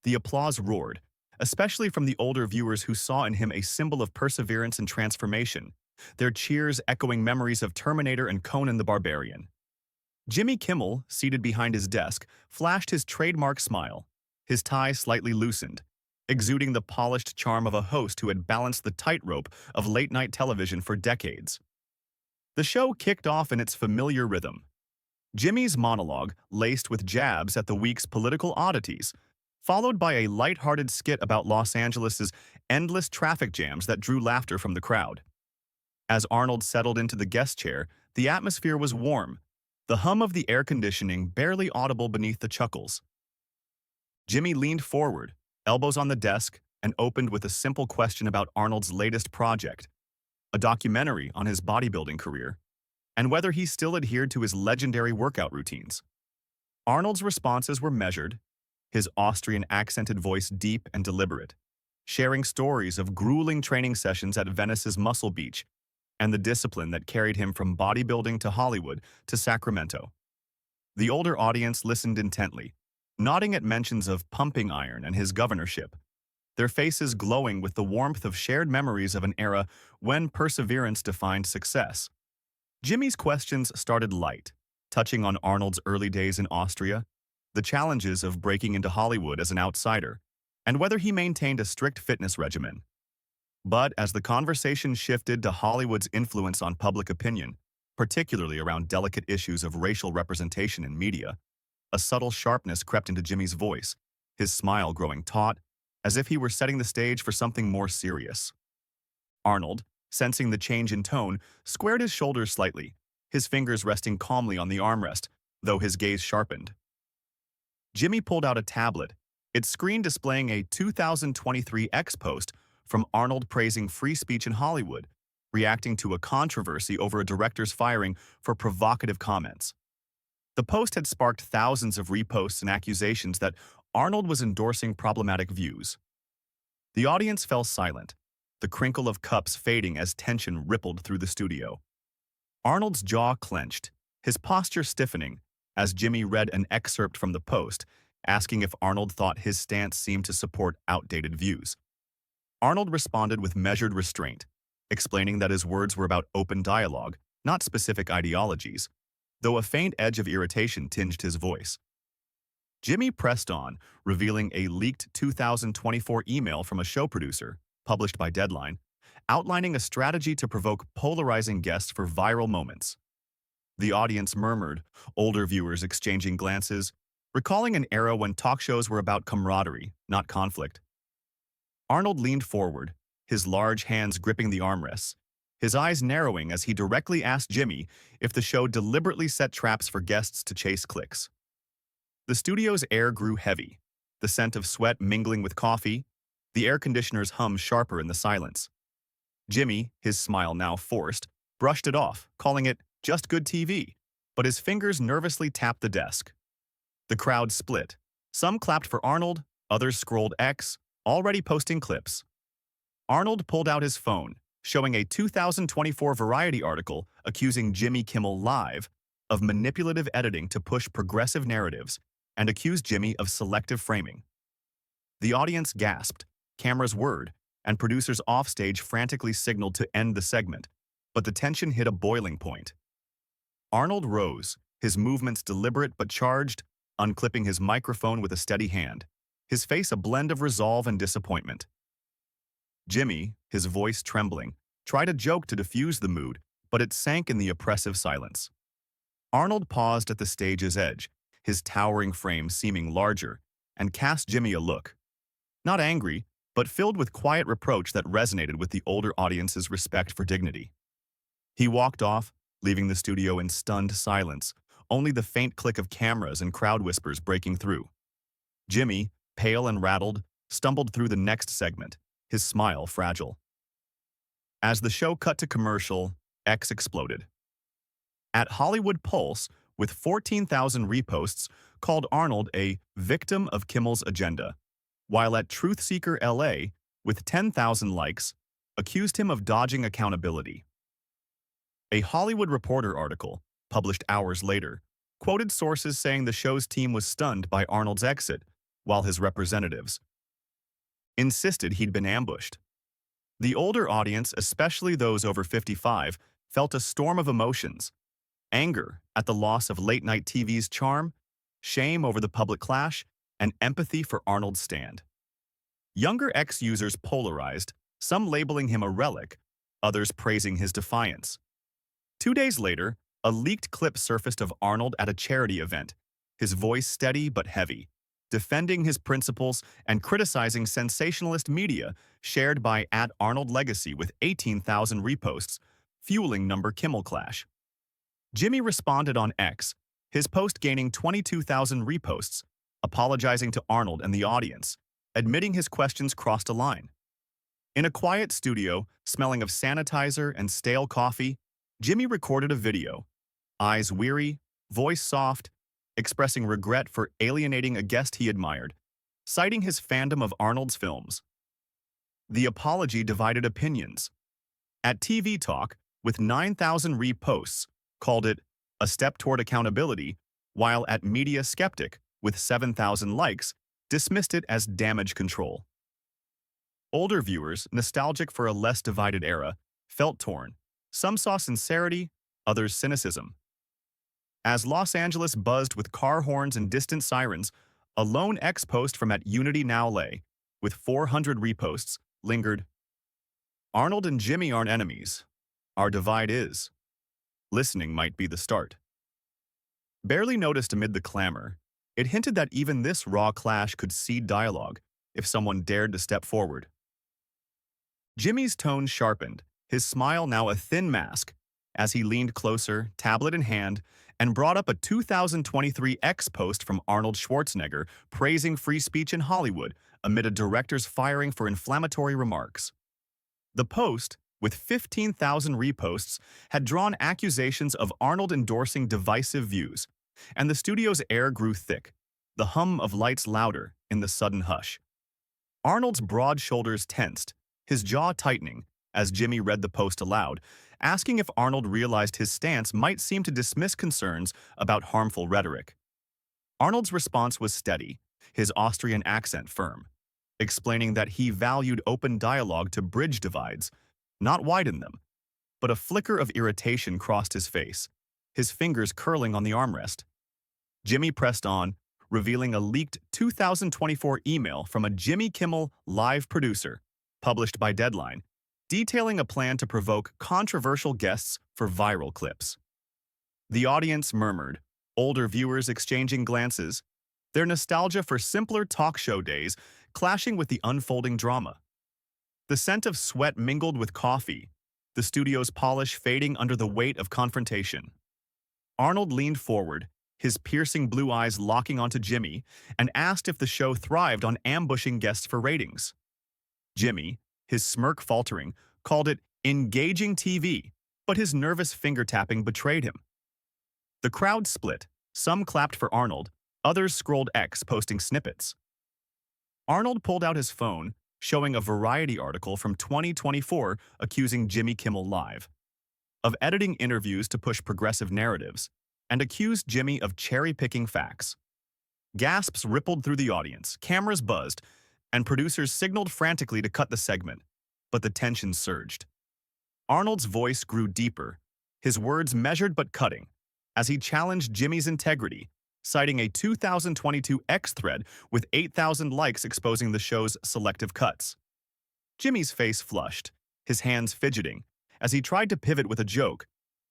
The applause roared, especially from the older viewers who saw in him a symbol of perseverance and transformation, their cheers echoing memories of Terminator and Conan the Barbarian. Jimmy Kimmel, seated behind his desk, flashed his trademark smile, his tie slightly loosened, exuding the polished charm of a host who had balanced the tightrope of late-night television for decades. The show kicked off in its familiar rhythm. Jimmy's monologue, laced with jabs at the week's political oddities, followed by a light-hearted skit about Los Angeles's endless traffic jams that drew laughter from the crowd. As Arnold settled into the guest chair, the atmosphere was warm, the hum of the air conditioning barely audible beneath the chuckles. Jimmy leaned forward, elbows on the desk, and opened with a simple question about Arnold's latest project, a documentary on his bodybuilding career, and whether he still adhered to his legendary workout routines. Arnold's responses were measured, his Austrian-accented voice deep and deliberate, sharing stories of grueling training sessions at Venice's Muscle Beach and the discipline that carried him from bodybuilding to Hollywood to Sacramento. The older audience listened intently, nodding at mentions of pumping iron and his governorship, their faces glowing with the warmth of shared memories of an era when perseverance defined success. Jimmy's questions started light, touching on Arnold's early days in Austria, the challenges of breaking into Hollywood as an outsider, and whether he maintained a strict fitness regimen. But as the conversation shifted to Hollywood's influence on public opinion, particularly around delicate issues of racial representation in media, a subtle sharpness crept into Jimmy's voice, his smile growing taut, as if he were setting the stage for something more serious. Arnold, sensing the change in tone, squared his shoulders slightly, his fingers resting calmly on the armrest, though his gaze sharpened. Jimmy pulled out a tablet, its screen displaying a 2023 X post from Arnold praising free speech in Hollywood, reacting to a controversy over a director's firing for provocative comments. The post had sparked thousands of reposts and accusations that Arnold was endorsing problematic views. The audience fell silent, the crinkle of cups fading as tension rippled through the studio. Arnold's jaw clenched, his posture stiffening, as Jimmy read an excerpt from the post, asking if Arnold thought his stance seemed to support outdated views. Arnold responded with measured restraint, explaining that his words were about open dialogue, not specific ideologies, though a faint edge of irritation tinged his voice. Jimmy pressed on, revealing a leaked 2024 email from a show producer, published by Deadline, outlining a strategy to provoke polarizing guests for viral moments. The audience murmured, older viewers exchanging glances, recalling an era when talk shows were about camaraderie, not conflict. Arnold leaned forward, his large hands gripping the armrests, his eyes narrowing as he directly asked Jimmy if the show deliberately set traps for guests to chase clicks. The studio's air grew heavy, the scent of sweat mingling with coffee, the air conditioner's hum sharper in the silence. Jimmy, his smile now forced, brushed it off, calling it just good TV, but his fingers nervously tapped the desk. The crowd split. Some clapped for Arnold, others scrolled X, already posting clips. Arnold pulled out his phone, showing a 2024 Variety article accusing Jimmy Kimmel Live of manipulative editing to push progressive narratives and accused Jimmy of selective framing. The audience gasped, cameras whirred, and producers offstage frantically signaled to end the segment, but the tension hit a boiling point. Arnold rose, his movements deliberate but charged, unclipping his microphone with a steady hand, his face a blend of resolve and disappointment. Jimmy, his voice trembling, tried a joke to diffuse the mood, but it sank in the oppressive silence. Arnold paused at the stage's edge, his towering frame seeming larger, and cast Jimmy a look. Not angry, but filled with quiet reproach that resonated with the older audience's respect for dignity. He walked off, leaving the studio in stunned silence, only the faint click of cameras and crowd whispers breaking through. Jimmy, pale and rattled, stumbled through the next segment, his smile fragile. As the show cut to commercial, X exploded. At Hollywood Pulse, with 14,000 reposts, called Arnold a victim of Kimmel's agenda, while at Truthseeker LA, with 10,000 likes, accused him of dodging accountability. A Hollywood Reporter article, published hours later, quoted sources saying the show's team was stunned by Arnold's exit, while his representatives insisted he'd been ambushed. The older audience, especially those over 55, felt a storm of emotions: anger at the loss of late-night TV's charm, shame over the public clash, and empathy for Arnold's stand. Younger X-users polarized, some labeling him a relic, others praising his defiance. 2 days later, a leaked clip surfaced of Arnold at a charity event, his voice steady but heavy, defending his principles and criticizing sensationalist media shared by @ArnoldLegacy with 18,000 reposts, fueling Kimmel clash. Jimmy responded on X, his post gaining 22,000 reposts, apologizing to Arnold and the audience, admitting his questions crossed a line. In a quiet studio, smelling of sanitizer and stale coffee, Jimmy recorded a video, eyes weary, voice soft, expressing regret for alienating a guest he admired, citing his fandom of Arnold's films. The apology divided opinions. At TV Talk, with 9,000 reposts, called it a step toward accountability, while at Media Skeptic, with 7,000 likes, dismissed it as damage control. Older viewers, nostalgic for a less divided era, felt torn. Some saw sincerity, others cynicism. As Los Angeles buzzed with car horns and distant sirens, a lone X post from @Unity Now lay, with 400 reposts, lingered. Arnold and Jimmy aren't enemies. Our divide is. Listening might be the start. Barely noticed amid the clamor, it hinted that even this raw clash could seed dialogue if someone dared to step forward. Jimmy's tone sharpened, his smile now a thin mask, as he leaned closer, tablet in hand, and brought up a 2023 X post from Arnold Schwarzenegger praising free speech in Hollywood amid a director's firing for inflammatory remarks. The post, with 15,000 reposts, had drawn accusations of Arnold endorsing divisive views, and the studio's air grew thick, the hum of lights louder in the sudden hush. Arnold's broad shoulders tensed, his jaw tightening, as Jimmy read the post aloud, asking if Arnold realized his stance might seem to dismiss concerns about harmful rhetoric. Arnold's response was steady, his Austrian accent firm, explaining that he valued open dialogue to bridge divides, not widen them. But a flicker of irritation crossed his face, his fingers curling on the armrest. Jimmy pressed on, revealing a leaked 2024 email from a Jimmy Kimmel live producer, published by Deadline, detailing a plan to provoke controversial guests for viral clips. The audience murmured, older viewers exchanging glances, their nostalgia for simpler talk show days clashing with the unfolding drama. The scent of sweat mingled with coffee, the studio's polish fading under the weight of confrontation. Arnold leaned forward, his piercing blue eyes locking onto Jimmy, and asked if the show thrived on ambushing guests for ratings. Jimmy, his smirk faltering, called it engaging TV, but his nervous finger-tapping betrayed him. The crowd split. Some clapped for Arnold, others scrolled X posting snippets. Arnold pulled out his phone, showing a Variety article from 2024 accusing Jimmy Kimmel Live of editing interviews to push progressive narratives, and accused Jimmy of cherry-picking facts. Gasps rippled through the audience, cameras buzzed, and producers signaled frantically to cut the segment, but the tension surged. Arnold's voice grew deeper, his words measured but cutting, as he challenged Jimmy's integrity, citing a 2022 X thread with 8,000 likes exposing the show's selective cuts. Jimmy's face flushed, his hands fidgeting, as he tried to pivot with a joke,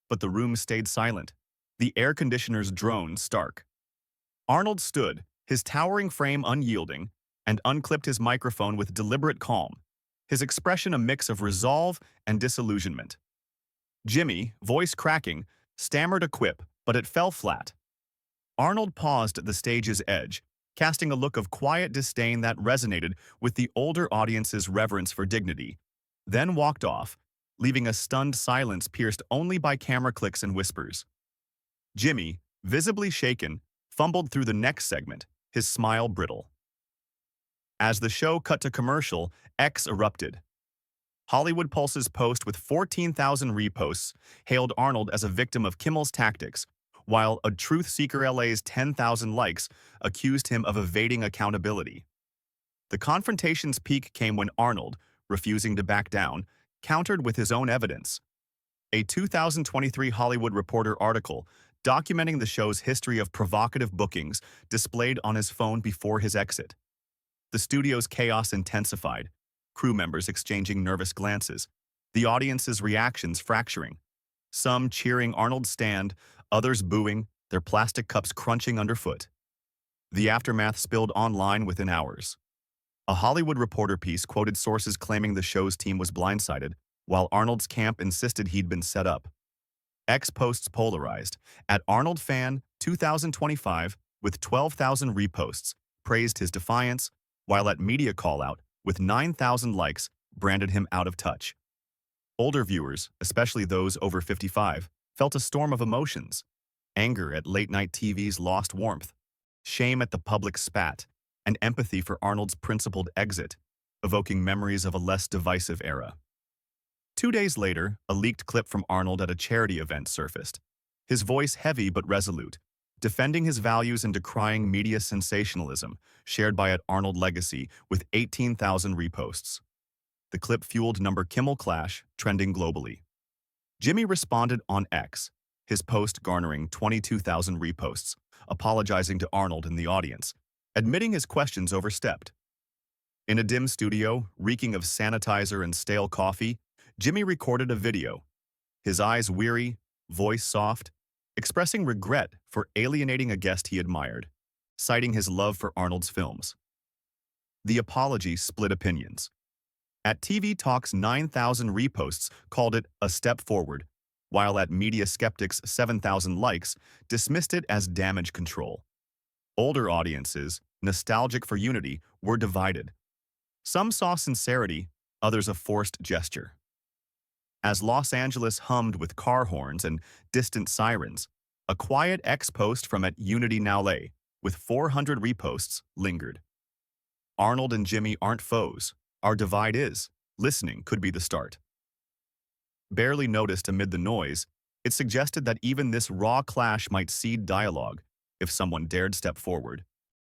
but the room stayed silent, the air conditioners droned stark. Arnold stood, his towering frame unyielding, and unclipped his microphone with deliberate calm, his expression a mix of resolve and disillusionment. Jimmy, voice cracking, stammered a quip, but it fell flat. Arnold paused at the stage's edge, casting a look of quiet disdain that resonated with the older audience's reverence for dignity, then walked off, leaving a stunned silence pierced only by camera clicks and whispers. Jimmy, visibly shaken, fumbled through the next segment, his smile brittle. As the show cut to commercial, X erupted. Hollywood Pulse's post with 14,000 reposts hailed Arnold as a victim of Kimmel's tactics, while a truth seeker LA's 10,000 likes accused him of evading accountability. The confrontation's peak came when Arnold, refusing to back down, countered with his own evidence. A 2023 Hollywood Reporter article documenting the show's history of provocative bookings displayed on his phone before his exit. The studio's chaos intensified, crew members exchanging nervous glances, the audience's reactions fracturing. Some cheering Arnold's stand, others booing, their plastic cups crunching underfoot. The aftermath spilled online within hours. A Hollywood Reporter piece quoted sources claiming the show's team was blindsided, while Arnold's camp insisted he'd been set up. X posts polarized. At Arnold Fan 2025, with 12,000 reposts, praised his defiance, while at Media Callout, with 9,000 likes, branded him out of touch. Older viewers, especially those over 55, felt a storm of emotions. Anger at late-night TV's lost warmth, shame at the public spat, and empathy for Arnold's principled exit, evoking memories of a less divisive era. 2 days later, a leaked clip from Arnold at a charity event surfaced, his voice heavy but resolute, defending his values and decrying media sensationalism, shared by @Arnold Legacy with 18,000 reposts. The clip fueled Kimmel clash, trending globally. Jimmy responded on X, his post garnering 22,000 reposts, apologizing to Arnold in the audience, admitting his questions overstepped. In a dim studio, reeking of sanitizer and stale coffee, Jimmy recorded a video, his eyes weary, voice soft, expressing regret for alienating a guest he admired, citing his love for Arnold's films. The apology split opinions. At TV Talk's 9,000 reposts called it a step forward, while at Media Skeptics' 7,000 likes dismissed it as damage control. Older audiences, nostalgic for unity, were divided. Some saw sincerity, others a forced gesture. As Los Angeles hummed with car horns and distant sirens, a quiet X post from @Unity Now lay, with 400 reposts, lingered. Arnold and Jimmy aren't foes. Our divide is. Listening could be the start. Barely noticed amid the noise, it suggested that even this raw clash might seed dialogue if someone dared step forward.